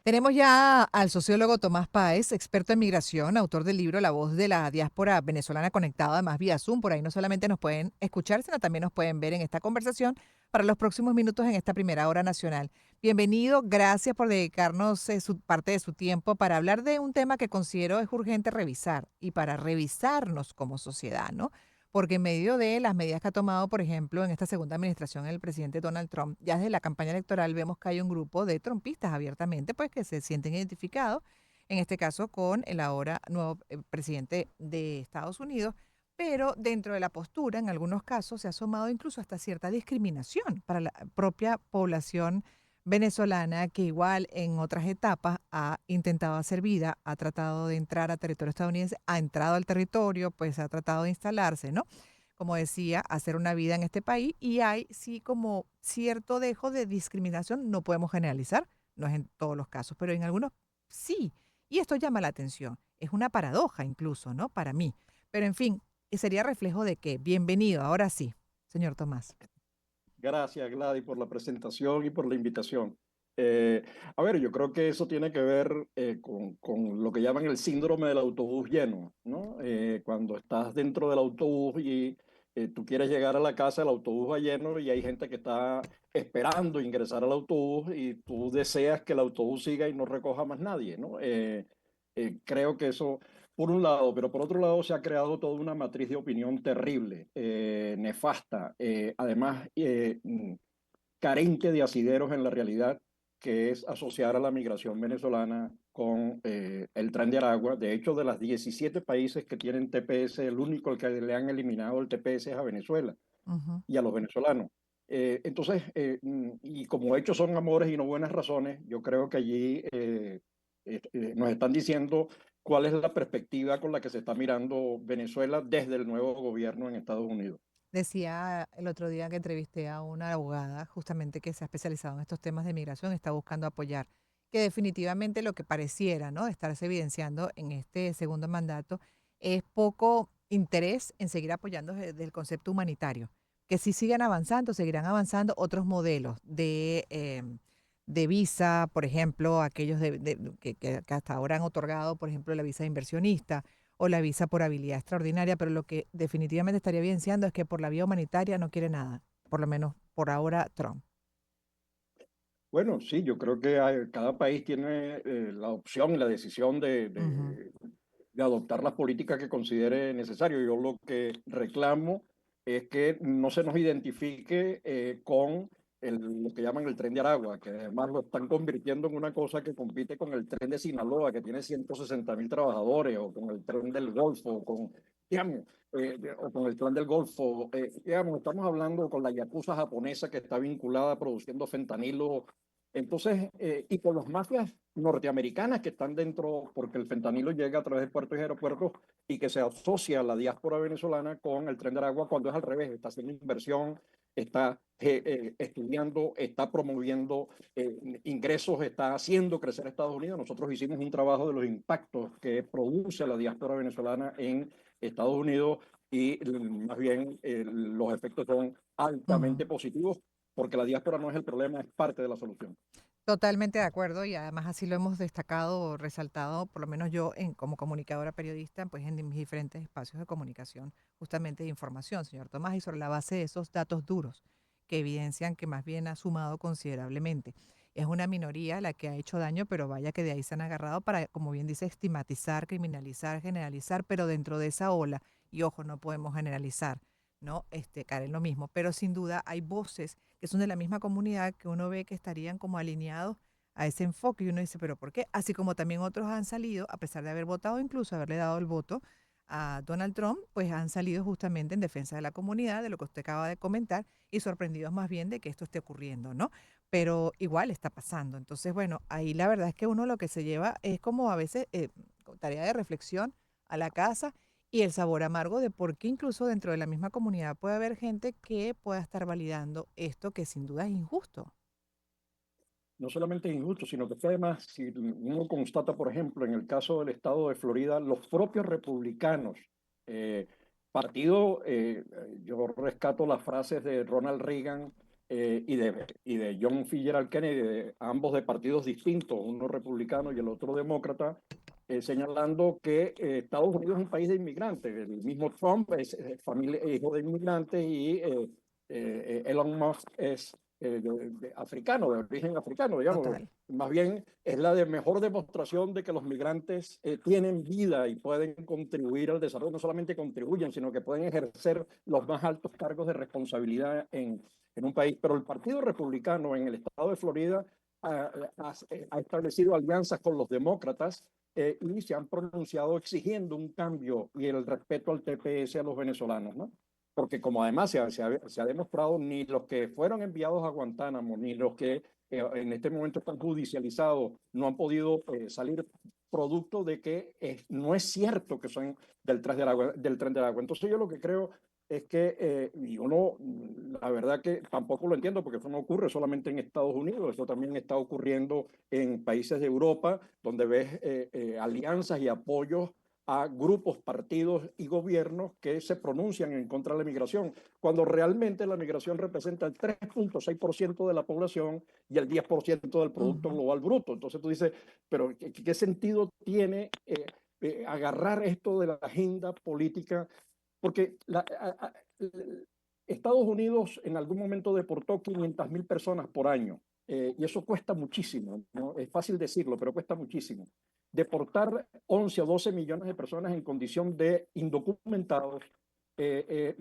Tenemos ya al sociólogo Tomás Páez, experto en migración, autor del libro La voz de la diáspora venezolana conectada, además vía Zoom. Por ahí no solamente nos pueden escuchar, sino también nos pueden ver en esta conversación para los próximos minutos en esta primera hora nacional. Bienvenido, gracias por dedicarnos su parte de su tiempo para hablar de un tema que considero es urgente revisar y para revisarnos como sociedad, ¿no? Porque en medio de las medidas que ha tomado, por ejemplo, en esta segunda administración el presidente Donald Trump, ya desde la campaña electoral vemos que hay un grupo de trumpistas abiertamente, pues que se sienten identificados, en este caso con el ahora nuevo presidente de Estados Unidos, pero dentro de la postura, en algunos casos, se ha asomado incluso hasta cierta discriminación para la propia población venezolana que igual en otras etapas ha intentado hacer vida, ha tratado de entrar a territorio estadounidense, ha entrado al territorio, pues ha tratado de instalarse, ¿no? Como decía, hacer una vida en este país y hay sí como cierto dejo de discriminación, no podemos generalizar, no es en todos los casos, pero en algunos sí. Y esto llama la atención. Es una paradoja incluso, ¿no? Para mí. Pero en fin, sería reflejo de que, bienvenido, ahora sí, señor Tomás. Gracias, Gladys, por la presentación y por la invitación. Eh, a ver, yo creo que eso tiene que ver con lo que llaman el síndrome del autobús lleno, ¿no? Cuando estás dentro del autobús y tú quieres llegar a la casa, el autobús va lleno y hay gente que está esperando ingresar al autobús y tú deseas que el autobús siga y no recoja más nadie, ¿no? Creo que eso por un lado, pero por otro lado se ha creado toda una matriz de opinión terrible, nefasta, además carente de asideros en la realidad, que es asociar a la migración venezolana con el Tren de Aragua. De hecho, de las 17 países que tienen TPS, el único al que le han eliminado el TPS es a Venezuela Ujú. y a los venezolanos. Entonces, y como hechos son amores y no buenas razones, yo creo que allí nos están diciendo cuál es la perspectiva con la que se está mirando Venezuela desde el nuevo gobierno en Estados Unidos. Decía el otro día que entrevisté a una abogada justamente que se ha especializado en estos temas de migración, está buscando apoyar, que definitivamente lo que pareciera, ¿no?, estarse evidenciando en este segundo mandato es poco interés en seguir apoyando desde el concepto humanitario, que si sigan avanzando, seguirán avanzando otros modelos de visa, por ejemplo, aquellos que hasta ahora han otorgado, por ejemplo, la visa de inversionista o la visa por habilidad extraordinaria, pero lo que definitivamente estaría evidenciando es que por la vía humanitaria no quiere nada, por lo menos por ahora Trump. Bueno, sí, yo creo que cada país tiene la opción y la decisión Ujú. de adoptar las políticas que considere necesario. Yo lo que reclamo es que no se nos identifique con lo que llaman el tren de Aragua, que además lo están convirtiendo en una cosa que compite con el tren de Sinaloa, que tiene 160.000 trabajadores, o con el tren del Golfo, digamos, o con el tren del Golfo. Digamos, estamos hablando con la yakuza japonesa que está vinculada produciendo fentanilo. Entonces, y con las mafias norteamericanas que están dentro, porque el fentanilo llega a través de puertos y aeropuertos y que se asocia a la diáspora venezolana con el tren de Aragua cuando es al revés, está haciendo inversión, está estudiando, está promoviendo ingresos, está haciendo crecer a Estados Unidos. Nosotros hicimos un trabajo de los impactos que produce la diáspora venezolana en Estados Unidos y más bien los efectos son Ujú. altamente positivos porque la diáspora no es el problema, es parte de la solución. Totalmente de acuerdo y además así lo hemos destacado o resaltado, por lo menos yo como comunicadora periodista, pues en mis diferentes espacios de comunicación, justamente de información, señor Tomás, y sobre la base de esos datos duros que evidencian que más bien ha sumado considerablemente. Es una minoría la que ha hecho daño, pero vaya que de ahí se han agarrado para, como bien dice, estigmatizar, criminalizar, generalizar, pero dentro de esa ola, y ojo, no podemos generalizar, ¿no? Caer en lo mismo, pero sin duda hay voces que son de la misma comunidad que uno ve que estarían como alineados a ese enfoque y uno dice, pero ¿por qué? Así como también otros han salido, a pesar de haber votado, incluso haberle dado el voto a Donald Trump, pues han salido justamente en defensa de la comunidad, de lo que usted acaba de comentar, y sorprendidos más bien de que esto esté ocurriendo, ¿no? Pero igual está pasando. Entonces, bueno, ahí la verdad es que uno lo que se lleva es como a veces tarea de reflexión a la casa y el sabor amargo de por qué incluso dentro de la misma comunidad puede haber gente que pueda estar validando esto que sin duda es injusto. No solamente es injusto, sino que además, si uno constata, por ejemplo, en el caso del estado de Florida, los propios republicanos, eh, partido, yo rescato las frases de Ronald Reagan y de John Fitzgerald Kennedy, ambos de partidos distintos, uno republicano y el otro demócrata, señalando que Estados Unidos es un país de inmigrantes. El mismo Trump es familia, hijo de inmigrantes y Elon Musk es africano, de origen africano, digamos. Total. Más bien es la de mejor demostración de que los migrantes tienen vida y pueden contribuir al desarrollo. No solamente contribuyen, sino que pueden ejercer los más altos cargos de responsabilidad en un país. Pero el Partido Republicano en el estado de Florida ha establecido alianzas con los demócratas y se han pronunciado exigiendo un cambio y el respeto al TPS a los venezolanos, ¿no? Porque como además se ha demostrado, ni los que fueron enviados a Guantánamo, ni los que en este momento están judicializados, no han podido salir producto de que no es cierto que son del tren del agua. Entonces yo lo que creo es que, y uno, la verdad que tampoco lo entiendo, porque eso no ocurre solamente en Estados Unidos, eso también está ocurriendo en países de Europa, donde ves alianzas y apoyos a grupos, partidos y gobiernos que se pronuncian en contra de la migración, cuando realmente la migración representa el 3,6% de la población y el 10% del Producto Ujú. Global Bruto. Entonces tú dices, pero ¿qué sentido tiene agarrar esto de la agenda política? Porque Estados Unidos en algún momento deportó 500.000 personas por año. Y eso cuesta muchísimo, ¿no? Es fácil decirlo, pero cuesta muchísimo. Deportar 11 o 12 millones de personas en condición de indocumentados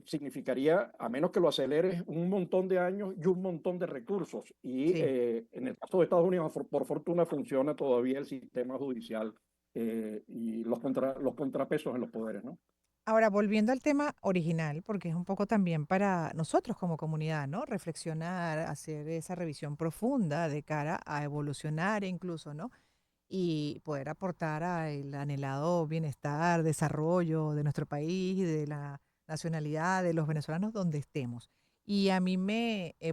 significaría, a menos que lo aceleres, un montón de años y un montón de recursos. Y Sí. en el caso de Estados Unidos, por fortuna, funciona todavía el sistema judicial y los contrapesos en los poderes, ¿no? Ahora, volviendo al tema original, porque es un poco también para nosotros como comunidad, ¿no? Reflexionar, hacer esa revisión profunda de cara a evolucionar incluso, ¿no? Y poder aportar al anhelado bienestar, desarrollo de nuestro país y de la nacionalidad de los venezolanos donde estemos. Y a mí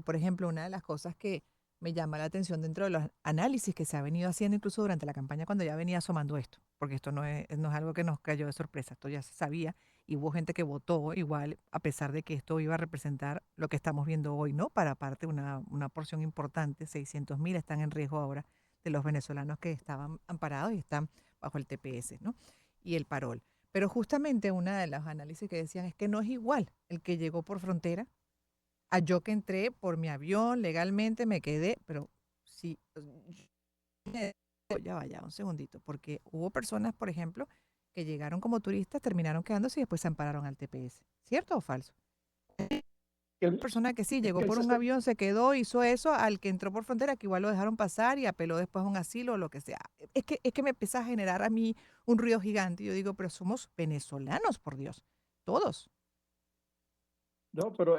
por ejemplo, una de las cosas que me llama la atención dentro de los análisis que se ha venido haciendo incluso durante la campaña cuando ya venía asomando esto, porque esto no es algo que nos cayó de sorpresa, esto ya se sabía y hubo gente que votó igual a pesar de que esto iba a representar lo que estamos viendo hoy, ¿no? Para aparte una porción importante, 600.000 están en riesgo ahora de los venezolanos que estaban amparados y están bajo el TPS, ¿no? Y el parol. Pero justamente una de los análisis que decían es que no es igual el que llegó por frontera a yo que entré por mi avión legalmente, me quedé, pero sí, ya vaya, un segundito, porque hubo personas, por ejemplo, que llegaron como turistas, terminaron quedándose y después se ampararon al TPS. ¿Cierto o falso? El, Persona que sí, llegó el por un avión, se quedó, hizo eso, al que entró por frontera, que igual lo dejaron pasar y apeló después a un asilo o lo que sea. Es que me empieza a generar a mí un ruido gigante. Y yo digo, pero somos venezolanos, por Dios, todos. No, pero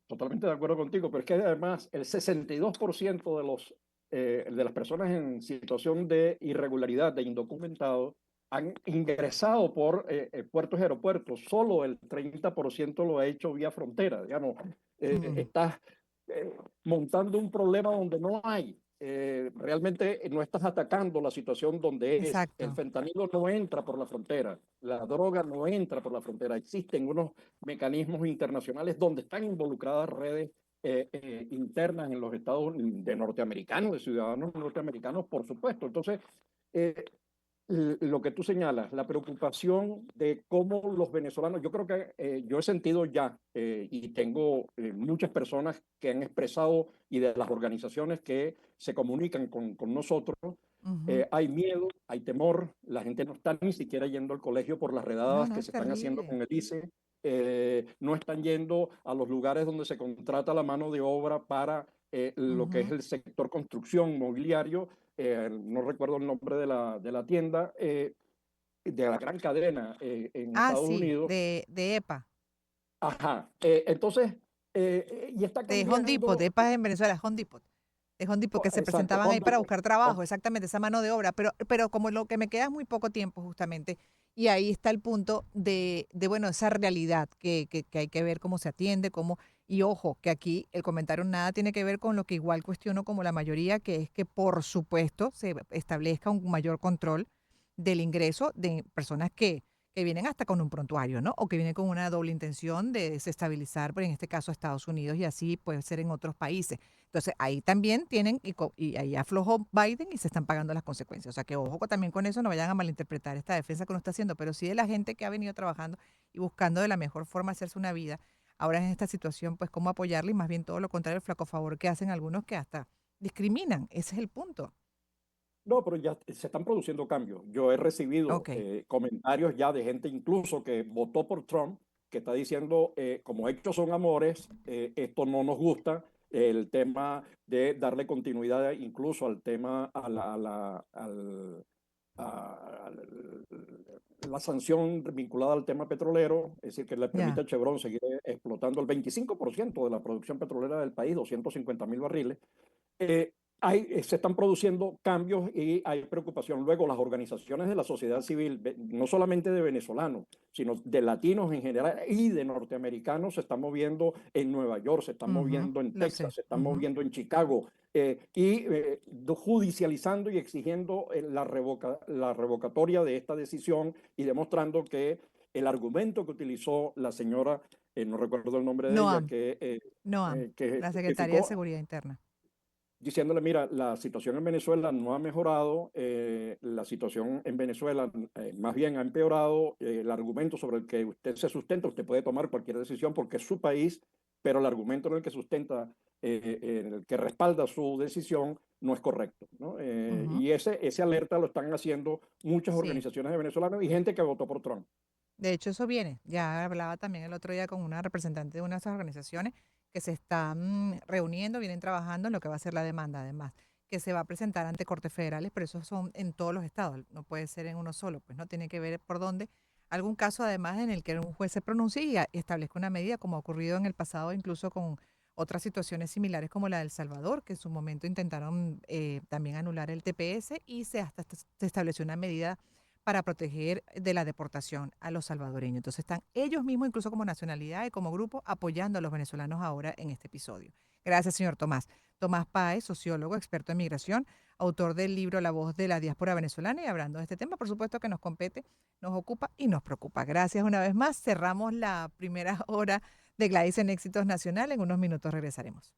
totalmente de acuerdo contigo, pero es que además el 62% de las personas en situación de irregularidad, de indocumentados, han ingresado por puertos y aeropuertos. Solo el 30% lo ha hecho vía frontera. Digamos, Mm, estás montando un problema donde no hay. Realmente no estás atacando la situación donde es. El exacto. fentanilo no entra por la frontera, la droga no entra por la frontera. Existen unos mecanismos internacionales donde están involucradas redes internas en los estados de norteamericanos, de ciudadanos norteamericanos, por supuesto. Entonces, eh, lo que tú señalas, la preocupación de cómo los venezolanos, yo creo que yo he sentido ya y tengo muchas personas que han expresado y de las organizaciones que se comunican con nosotros, Ujú. hay miedo, hay temor, la gente no está ni siquiera yendo al colegio por las No, redadas no, que es se están haciendo terrible. con el ICE, no están yendo a los lugares donde se contrata la mano de obra para lo que es Ujú. el sector construcción, mobiliario, no recuerdo el nombre de la tienda, de la gran cadena en Ah, Estados sí, Unidos. de EPA, Ajá. Entonces, y está de Home Depot, de cambiando. EPA en Venezuela, Home Depot. De Home Depot, que se Exacto, presentaban ahí Home para Depot. buscar trabajo, exactamente, esa mano de obra. Pero como lo que me queda es muy poco tiempo, justamente, y ahí está el punto bueno, esa realidad que hay que ver cómo se atiende, y ojo, que aquí el comentario nada tiene que ver con lo que igual cuestiono como la mayoría, que es que por supuesto se establezca un mayor control del ingreso de personas que vienen hasta con un prontuario, ¿no? O que vienen con una doble intención de desestabilizar, pues en este caso, Estados Unidos y así puede ser en otros países. Entonces, ahí también tienen, y ahí aflojó Biden y se están pagando las consecuencias. O sea, que ojo también con eso, no vayan a malinterpretar esta defensa que uno está haciendo, pero sí de la gente que ha venido trabajando y buscando de la mejor forma hacerse una vida. Ahora en esta situación, pues cómo apoyarle y más bien todo lo contrario, el flaco favor que hacen algunos que hasta discriminan. Ese es el punto. No, pero ya se están produciendo cambios. Yo he recibido Ok, comentarios ya de gente incluso que votó por Trump, que está diciendo, como hechos son amores, esto no nos gusta. El tema de darle continuidad incluso al tema, a la sanción vinculada al tema petrolero, es decir, que le permite ya. a Chevron seguir explotando el 25% de la producción petrolera del país, 250.000 barriles. eh, Se están produciendo cambios y hay preocupación. Luego, las organizaciones de la sociedad civil, no solamente de venezolanos, sino de latinos en general y de norteamericanos, se están moviendo en Nueva York, se están Ujú, moviendo en lo sé. Texas, se están Ujú. moviendo en Chicago, judicializando y exigiendo la revocatoria de esta decisión y demostrando que el argumento que utilizó la señora, no recuerdo el nombre de ella, Noam, Noam, que la Secretaría de justificó Seguridad Interna. diciéndole, mira, la situación en Venezuela no ha mejorado, la situación en Venezuela más bien ha empeorado, el argumento sobre el que usted se sustenta, usted puede tomar cualquier decisión porque es su país, pero el argumento en el que sustenta, en el que respalda su decisión, no es correcto, ¿no? Ujú. Y ese alerta lo están haciendo muchas Sí. organizaciones de venezolanos y gente que votó por Trump. De hecho, eso viene. Ya hablaba también el otro día con una representante de una de esas organizaciones que se están reuniendo, vienen trabajando en lo que va a ser la demanda, además, que se va a presentar ante cortes federales, pero esos son en todos los estados, no puede ser en uno solo, pues no tiene que ver por dónde. Algún caso, además, en el que un juez se pronuncie y establezca una medida, como ha ocurrido en el pasado, incluso con otras situaciones similares como la de El Salvador, que en su momento intentaron también anular el TPS y se estableció una medida para proteger de la deportación a los salvadoreños. Entonces están ellos mismos, incluso como nacionalidad y como grupo, apoyando a los venezolanos ahora en este episodio. Gracias, señor Tomás. Tomás Páez, sociólogo, experto en migración, autor del libro La voz de la diáspora venezolana y hablando de este tema, por supuesto que nos compete, nos ocupa y nos preocupa. Gracias una vez más. Cerramos la primera hora de Gladys en Éxitos Nacional. En unos minutos regresaremos.